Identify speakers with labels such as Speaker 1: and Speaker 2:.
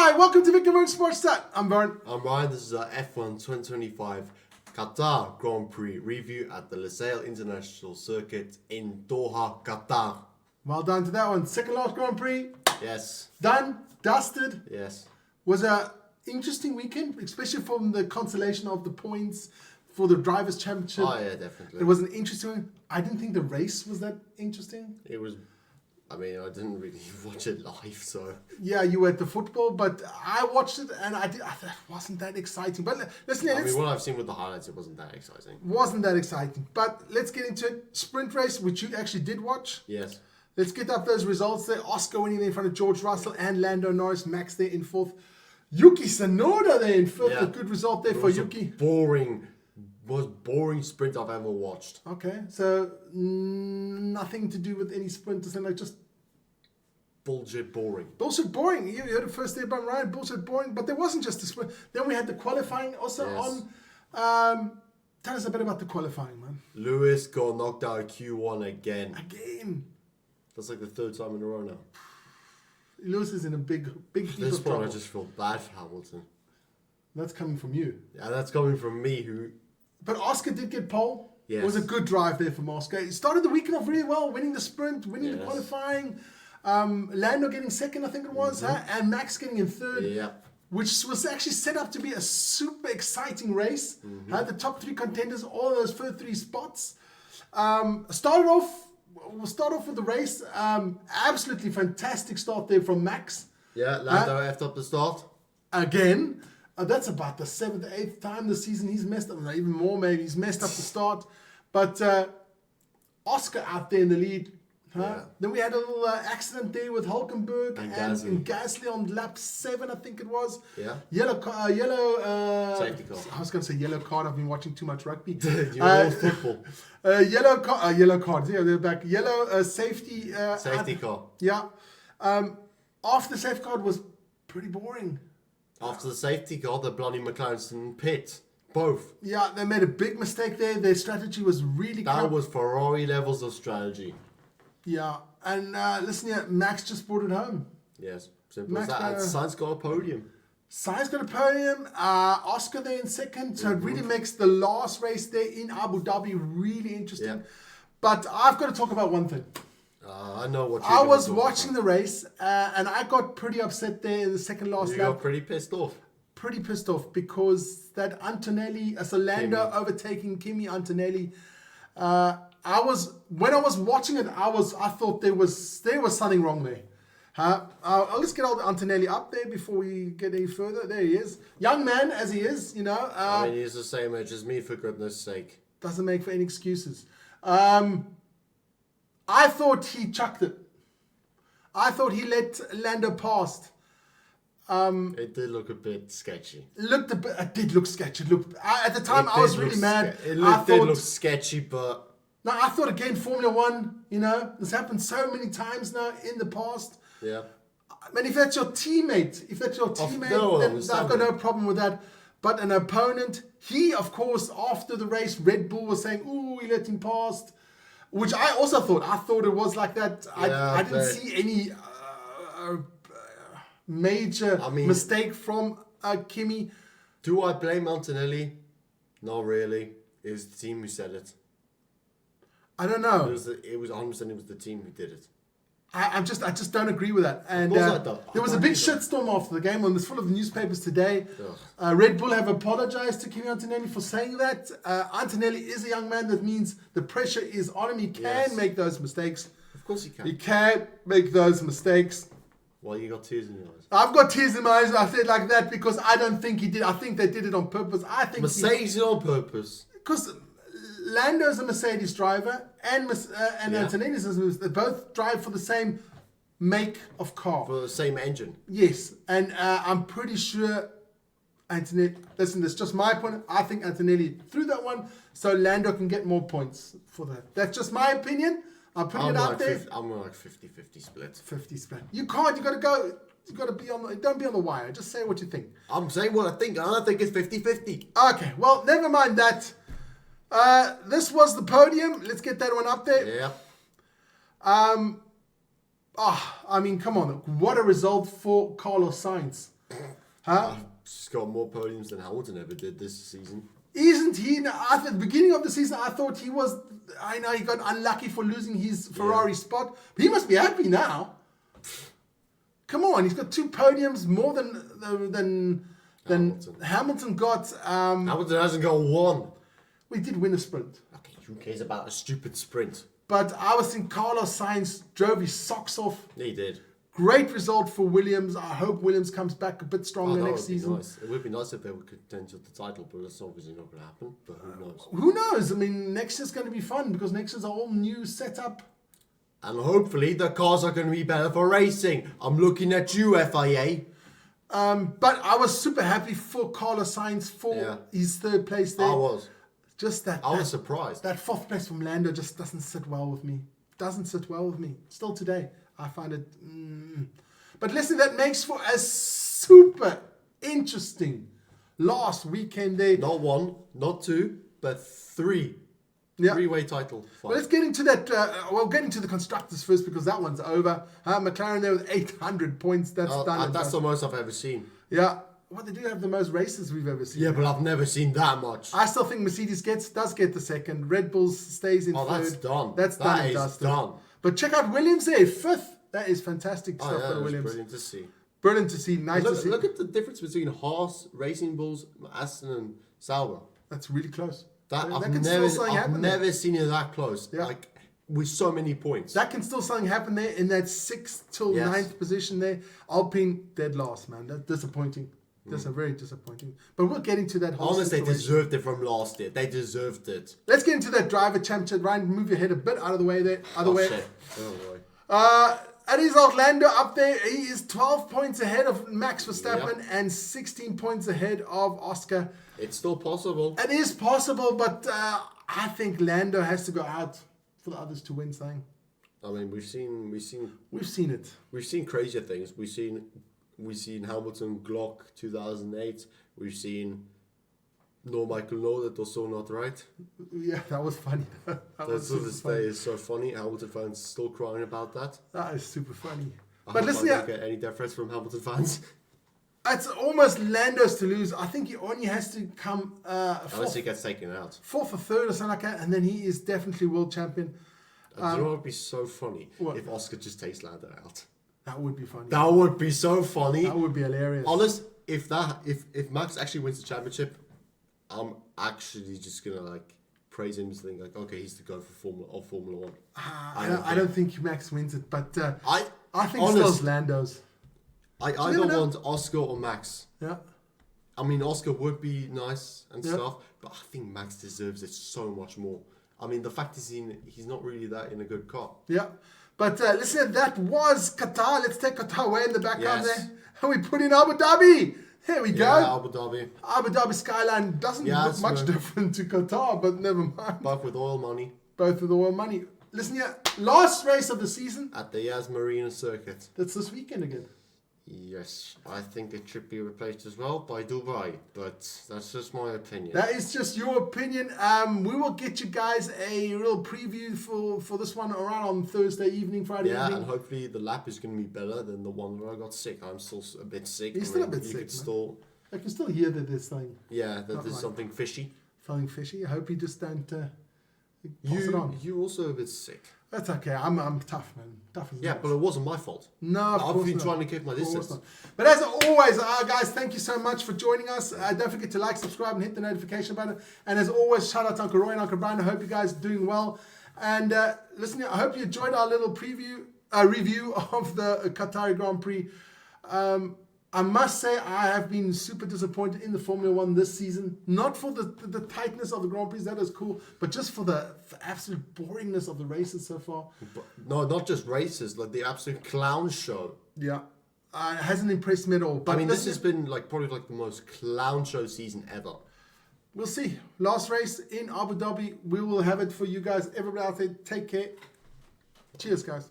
Speaker 1: Hi, welcome to Victor Road Sports Stat. I'm Vern.
Speaker 2: I'm Ryan. This is our F1 2025 Qatar Grand Prix review at the Lusail International Circuit in Doha, Qatar.
Speaker 1: Well done to that one. Second last Grand Prix.
Speaker 2: Yes.
Speaker 1: Done, dusted.
Speaker 2: Yes.
Speaker 1: Was a interesting weekend, especially from the consolation of the points for the Drivers' Championship.
Speaker 2: Oh, yeah, definitely.
Speaker 1: It was an interesting one. I didn't think the race was that interesting.
Speaker 2: It was, I didn't really watch it live, so.
Speaker 1: Yeah, you were at the football, but I watched it and I thought it wasn't that exciting. But listen,
Speaker 2: what I've seen with the highlights, it wasn't that exciting.
Speaker 1: Wasn't that exciting. But let's get into it. Sprint race, which you actually did watch.
Speaker 2: Yes.
Speaker 1: Let's get up those results there. Oscar winning there in front of George Russell and Lando Norris. Max there in fourth. Yuki Tsunoda there in fifth.
Speaker 2: Yeah.
Speaker 1: A good result there for Yuki.
Speaker 2: Most boring sprint I've ever watched.
Speaker 1: Okay, so nothing to do with any sprinters and like just
Speaker 2: Bullshit boring.
Speaker 1: bullshit boring. You heard it first there by Ryan. Bullshit boring. But there wasn't just a sprint. Then we had the qualifying also on. Tell us a bit about the qualifying, man.
Speaker 2: Lewis got knocked out of Q1 again. That's like the third time in a row now.
Speaker 1: Lewis is in a big
Speaker 2: At
Speaker 1: heap
Speaker 2: this
Speaker 1: of
Speaker 2: point,
Speaker 1: trouble.
Speaker 2: I just feel bad for Hamilton.
Speaker 1: That's coming from you.
Speaker 2: Yeah, that's coming from me who...
Speaker 1: But Oscar did get pole.
Speaker 2: Yes.
Speaker 1: It was a good drive there from Oscar. He started the weekend off really well, winning the sprint, winning the qualifying. Lando getting second, I think it was, and Max getting in third.
Speaker 2: Yeah.
Speaker 1: Which was actually set up to be a super exciting race. The top three contenders, all those first three spots. We'll start off with the race. Absolutely fantastic start there from Max.
Speaker 2: Yeah, Lando effed up the start.
Speaker 1: Again. That's about the 7th, 8th time this season he's messed up. Even more maybe. He's messed up the start. But Oscar out there in the lead.
Speaker 2: Yeah.
Speaker 1: Then we had a little accident there with Hulkenberg
Speaker 2: And
Speaker 1: Gasly on lap 7, I think it was.
Speaker 2: Yeah.
Speaker 1: Yellow
Speaker 2: Safety car.
Speaker 1: I was going to say yellow card. I've been watching too much rugby.
Speaker 2: You're all football.
Speaker 1: Yellow card. Yeah, they're back. Yellow safety.
Speaker 2: Safety car.
Speaker 1: Yeah. After the safety card was pretty boring.
Speaker 2: After the safety car, the bloody McLaren pit. Both.
Speaker 1: Yeah, they made a big mistake there. Their strategy was really
Speaker 2: That was Ferrari levels of strategy.
Speaker 1: Yeah, and listen here, Max just brought it home.
Speaker 2: Yes, simple as that. And Sainz got a podium.
Speaker 1: Sainz got a podium. Oscar there in second. So it really makes the last race there in Abu Dhabi really interesting.
Speaker 2: Yeah.
Speaker 1: But I've got to talk about one thing.
Speaker 2: I know what
Speaker 1: I was watching the race and I got pretty upset there in the second last lap.
Speaker 2: You got pretty pissed off.
Speaker 1: Pretty pissed off because that Antonelli, Lando overtaking Kimi Antonelli. When I was watching it, I thought there was something wrong there. Let's get old Antonelli up there before we get any further. There he is, young man as he is,
Speaker 2: He's the same age as me, for goodness sake.
Speaker 1: Doesn't make for any excuses. I thought he chucked it. I thought he let Lando past.
Speaker 2: It did look a bit sketchy.
Speaker 1: It did look sketchy. At the time, I was really mad.
Speaker 2: Did look sketchy, but...
Speaker 1: No, I thought again, Formula One, this happened so many times now in the past.
Speaker 2: Yeah.
Speaker 1: I mean, if that's your teammate, then I've got no problem with that. But an opponent, he, of course, after the race, Red Bull was saying, ooh, he let him past. Which I also thought. I thought it was like that. I didn't see any major mistake from Kimi.
Speaker 2: Do I blame Antonelli? Not really. It was the team who said it.
Speaker 1: I don't know.
Speaker 2: It was 100% it was the team who did it.
Speaker 1: I just don't agree with that. And there was a big shitstorm after the game, and it's full of newspapers today. Red Bull have apologized to Kimi Antonelli for saying that. Antonelli is a young man. That means the pressure is on him. He can make those mistakes.
Speaker 2: Of course he can.
Speaker 1: He can make those mistakes.
Speaker 2: Well, you got tears in your eyes.
Speaker 1: I've got tears in my eyes. I said like that because I don't think he did. I think they did it on purpose. I think
Speaker 2: Mercedes on purpose.
Speaker 1: Because Lando's a Mercedes driver and Antonelli is. They both drive for the same make of car.
Speaker 2: For the same engine.
Speaker 1: Yes, and I'm pretty sure Antonelli. Listen, that's just my point. I think Antonelli threw that one so Lando can get more points for that. That's just my opinion. I'm putting it out there.
Speaker 2: I'm like 50-50 split.
Speaker 1: 50 split. You can't. You got to go. You got to be on. Don't be on the wire. Just say what you think.
Speaker 2: I'm saying what I think. I think it's 50-50.
Speaker 1: Okay. Well, never mind that. This was the podium. Let's get that one up there.
Speaker 2: Yeah.
Speaker 1: I mean, come on. What a result for Carlos Sainz. Huh?
Speaker 2: He's got more podiums than Hamilton ever did this season.
Speaker 1: Isn't he? At the beginning of the season, I thought he was. I know he got unlucky for losing his Ferrari spot. But he must be happy now. Come on, he's got 2 podiums more than Hamilton got.
Speaker 2: Hamilton hasn't got 1.
Speaker 1: We did win a sprint.
Speaker 2: Okay, who cares about a stupid sprint?
Speaker 1: But I was thinking Carlos Sainz drove his socks off.
Speaker 2: He did.
Speaker 1: Great result for Williams. I hope Williams comes back a bit stronger next season.
Speaker 2: Nice. It would be nice if they would contend to the title, but that's obviously not going to happen. But who knows?
Speaker 1: Who knows? I mean, next year's going to be fun because next year's a whole new setup.
Speaker 2: And hopefully the cars are going to be better for racing. I'm looking at you, FIA.
Speaker 1: But I was super happy for Carlos Sainz for his 3rd place there.
Speaker 2: I was.
Speaker 1: Just that.
Speaker 2: I was surprised.
Speaker 1: That 4th place from Lando just doesn't sit well with me. Doesn't sit well with me. Still today, I find it. But listen, that makes for a super interesting last weekend there.
Speaker 2: Not 1, not 2, but 3.
Speaker 1: Yeah.
Speaker 2: 3-way title fight.
Speaker 1: Well, let's get into that. We'll get into the Constructors first because that one's over. McLaren there with 800 points. That's done.
Speaker 2: That's the most I've ever seen.
Speaker 1: Yeah. Well, they do have the most races we've ever seen.
Speaker 2: Yeah, but I've never seen that much.
Speaker 1: I still think Mercedes does get the 2nd. Red Bull stays in 3rd.
Speaker 2: That's done.
Speaker 1: That's done and dusted.
Speaker 2: Done.
Speaker 1: But check out Williams there, 5th. That is fantastic stuff for Williams.
Speaker 2: Brilliant to see.
Speaker 1: Brilliant to see. Nice to see.
Speaker 2: Look at the difference between Haas, Racing Bulls, Aston, and Sauber.
Speaker 1: That's really close.
Speaker 2: I've
Speaker 1: happen
Speaker 2: never seen it that close.
Speaker 1: Yeah.
Speaker 2: Like with so many points.
Speaker 1: That can still something happen there in that 6th till 9th position there. Alpine dead last, man. That's disappointing. That's a very disappointing. But we'll get into that whole
Speaker 2: Honestly,
Speaker 1: situation.
Speaker 2: they deserved it from last year. They deserved it.
Speaker 1: Let's get into that driver championship. Ryan, move your head a bit out of the way there.
Speaker 2: Shit. Oh, boy.
Speaker 1: It is Orlando up there. He is 12 points ahead of Max Verstappen and 16 points ahead of Oscar.
Speaker 2: It's still possible.
Speaker 1: It is possible, but I think Lando has to go out for the others to win something.
Speaker 2: I mean, we've seen
Speaker 1: it.
Speaker 2: We've seen crazier things. We've seen Hamilton Glock 2008. We've seen No Michael No, that was so not right.
Speaker 1: Yeah, that was funny.
Speaker 2: That to this day is so funny. Hamilton fans still crying about that.
Speaker 1: That is super funny.
Speaker 2: But listen, I don't get any deference from Hamilton fans.
Speaker 1: It's almost Lando's to lose. I think he only has to come
Speaker 2: unless he gets taken out.
Speaker 1: 4th or 3rd or something like that, and then he is definitely world champion.
Speaker 2: Do you know what would be so funny?
Speaker 1: What?
Speaker 2: If Oscar just takes Lando out.
Speaker 1: That would be funny.
Speaker 2: That would be so funny.
Speaker 1: That would be hilarious.
Speaker 2: Honest, if Max actually wins the championship, I'm actually just gonna praise him and think okay, he's the go for Formula 1.
Speaker 1: I don't think Max wins it, but I think
Speaker 2: honest,
Speaker 1: still Lando's.
Speaker 2: I don't want Oscar or Max.
Speaker 1: Yeah.
Speaker 2: I mean, Oscar would be nice and stuff, but I think Max deserves it so much more. I mean, the fact is he's not really that in a good car.
Speaker 1: Yeah. But listen, that was Qatar. Let's take Qatar away in the background there. And we put in Abu Dhabi. There we go.
Speaker 2: Yeah, Abu Dhabi.
Speaker 1: Abu Dhabi skyline doesn't look much different to Qatar, but never mind.
Speaker 2: Both with oil money.
Speaker 1: Both with oil money. Listen here, last race of the season.
Speaker 2: At the Yas Marina circuit.
Speaker 1: That's this weekend again.
Speaker 2: Yes, I think it should be replaced as well by Dubai, but that's just my opinion.
Speaker 1: That is just your opinion. We will get you guys a real preview for this one around on Thursday evening, Friday evening.
Speaker 2: Yeah, and hopefully the lap is going to be better than the one where I got sick. I'm still a bit sick.
Speaker 1: You're still a bit sick, I can still hear that there's something.
Speaker 2: Yeah, that there's something fishy.
Speaker 1: Something fishy. I hope you just don't pass it on.
Speaker 2: You're also a bit sick.
Speaker 1: That's okay. I'm tough, man. Tough as
Speaker 2: but it wasn't my fault.
Speaker 1: No,
Speaker 2: I've been trying to keep my distance.
Speaker 1: But as always, guys, thank you so much for joining us. Don't forget to like, subscribe, and hit the notification button. And as always, shout out to Uncle Roy and Uncle Brian. I hope you guys are doing well. And listen, I hope you enjoyed our little review of the Qatar Grand Prix. I must say I have been super disappointed in the Formula 1 this season. Not for the tightness of the Grand Prix, that is cool, but just for the absolute boringness of the races so far.
Speaker 2: No, not just races, like the absolute clown show.
Speaker 1: Yeah, it hasn't impressed me at all. But
Speaker 2: I mean, this has been probably the most clown show season ever.
Speaker 1: We'll see. Last race in Abu Dhabi. We will have it for you guys. Everybody out there, take care. Cheers, guys.